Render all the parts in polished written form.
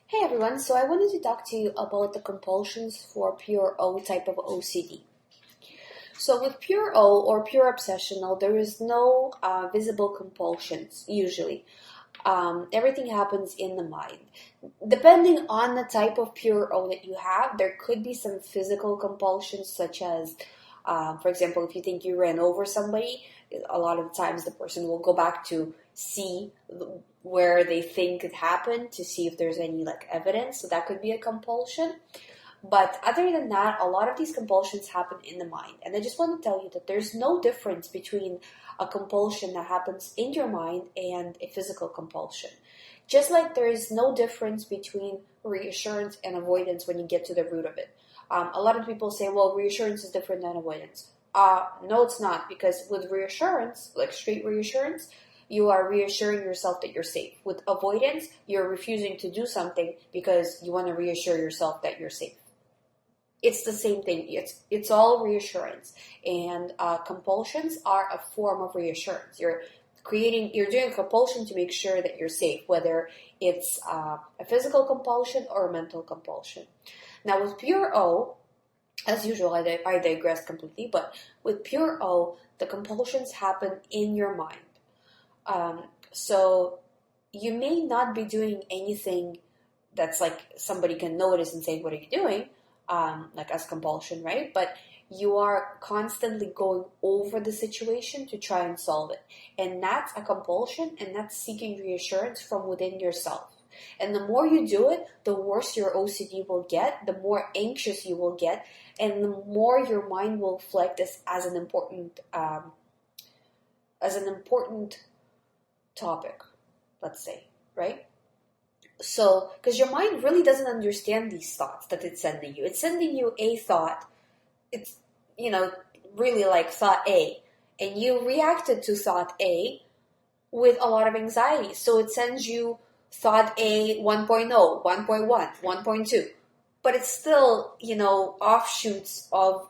Hey everyone, so I wanted to talk to you about the compulsions for pure O type of OCD. So with pure O or pure obsessional, there is no visible compulsions usually. Everything happens in the mind. Depending on the type of pure O that you have, there could be some physical compulsions such as, for example, if you think you ran over somebody, a lot of times the person will go back to see where they think it happened to see if there's any evidence. So that could be a compulsion. But other than that, a lot of these compulsions happen in the mind. And I just want to tell you that there's no difference between a compulsion that happens in your mind and a physical compulsion. Just like there is no difference between reassurance and avoidance when you get to the root of it. A lot of people say, well, reassurance is different than avoidance. No, it's not, because with reassurance, like straight reassurance, you are reassuring yourself that you're safe. With avoidance, you're refusing to do something because you want to reassure yourself that you're safe. It's the same thing. It's all reassurance, and compulsions are a form of reassurance. You're doing a compulsion to make sure that you're safe, whether it's a physical compulsion or a mental compulsion. Now, with pure O, as usual, I digress completely, but with pure O, the compulsions happen in your mind. So you may not be doing anything that's like somebody can notice and say, what are you doing? Like as compulsion, right? But you are constantly going over the situation to try and solve it. And that's a compulsion, and that's seeking reassurance from within yourself. And the more you do it, the worse your OCD will get, the more anxious you will get, and the more your mind will reflect this as an important topic, let's say, right? So, because your mind really doesn't understand these thoughts that it's sending you. It's sending you a thought. It's, really like thought A. And you reacted to thought A with a lot of anxiety. So it sends you thought A 1.0, 1.1, 1.2. But it's still, offshoots of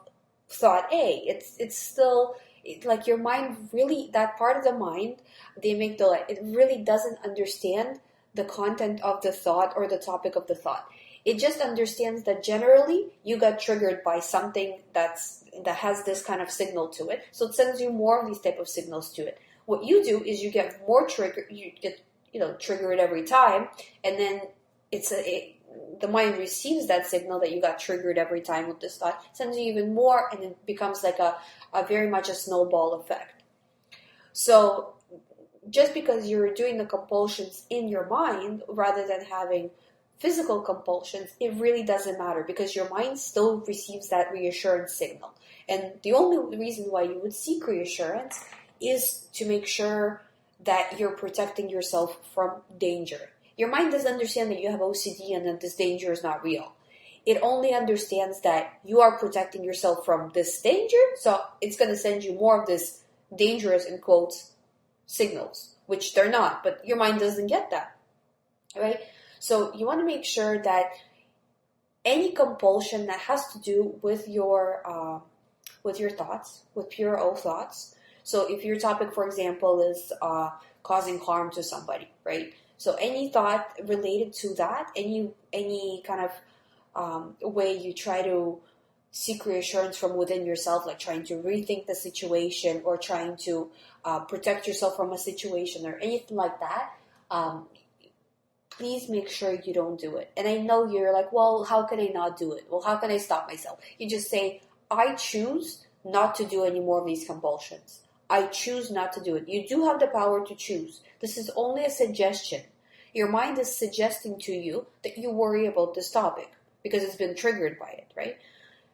thought A. It's still like your mind really, that part of the mind, the amygdala, it really doesn't understand the content of the thought or the topic of the thought. It just understands that generally you got triggered by something that has this kind of signal to it. So it sends you more of these type of signals to it. What you do is you get more triggered, you get triggered every time, and then the mind receives that signal that you got triggered every time with this thought, sends you even more, and it becomes like a very much a snowball effect. So just because you're doing the compulsions in your mind rather than having physical compulsions, it really doesn't matter because your mind still receives that reassurance signal. And the only reason why you would seek reassurance is to make sure that you're protecting yourself from danger. Your mind doesn't understand that you have OCD and that this danger is not real. It only understands that you are protecting yourself from this danger, so it's going to send you more of this dangerous, in quotes, signals, which they're not, but your mind doesn't get that, right? So you want to make sure that any compulsion that has to do with your thoughts, with pure O thoughts. So if your topic, for example, is causing harm to somebody, right? So any thought related to that, any kind of way you try to seek reassurance from within yourself, like trying to rethink the situation or trying to protect yourself from a situation or anything like that, please make sure you don't do it. And I know you're like, well, how can I not do it? Well, how can I stop myself? You just say, I choose not to do any more of these compulsions. I choose not to do it. You do have the power to choose. This is only a suggestion. Your mind is suggesting to you that you worry about this topic because it's been triggered by it, right?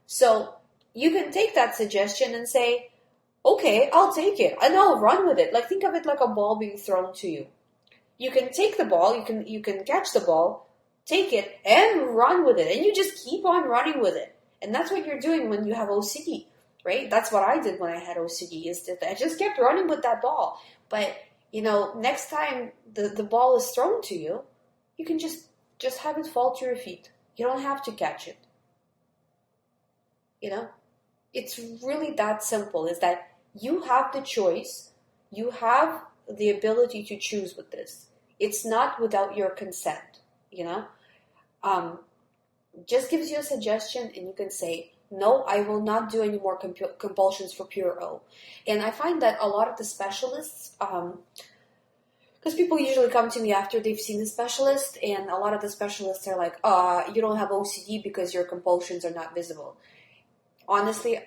So you can take that suggestion and say, okay, I'll take it and I'll run with it. Like think of it like a ball being thrown to you. You can take the ball, you can catch the ball, take it and run with it. And you just keep on running with it. And that's what you're doing when you have OCD, right? That's what I did when I had OCD, is that I just kept running with that ball. But, next time the ball is thrown to you, you can just have it fall to your feet. You don't have to catch it. It's really that simple, is that you have the choice. You have the ability to choose with this. It's not without your consent, just gives you a suggestion, and you can say, no, I will not do any more compulsions for pure O. And I find that a lot of the specialists, because people usually come to me after they've seen the specialist, and a lot of the specialists are like, you don't have OCD because your compulsions are not visible. Honestly,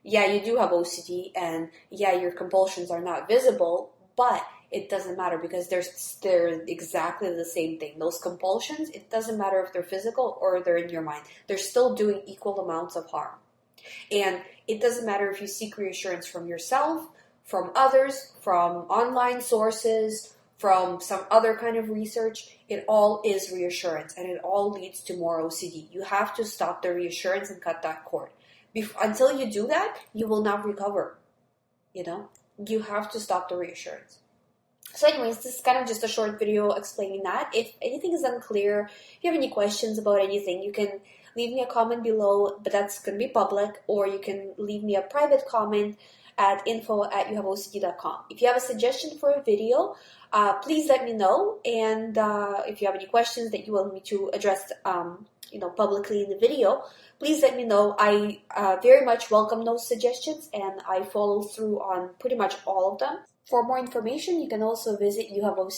yeah, you do have OCD, and yeah, your compulsions are not visible, but it doesn't matter because they're exactly the same thing. Those compulsions, it doesn't matter if they're physical or they're in your mind. They're still doing equal amounts of harm. And it doesn't matter if you seek reassurance from yourself, from others, from online sources, from some other kind of research. It all is reassurance, and it all leads to more OCD. You have to stop the reassurance and cut that cord. Until you do that, you will not recover. You have to stop the reassurance. So anyways, this is kind of just a short video explaining that. If anything is unclear, if you have any questions about anything, you can leave me a comment below, but that's going to be public, or you can leave me a private comment at info@youhaveocd.com. If you have a suggestion for a video, please let me know. And if you have any questions that you want me to address, publicly in the video, please let me know. I very much welcome those suggestions, and I follow through on pretty much all of them. For more information, you can also visit YouHaveOCD.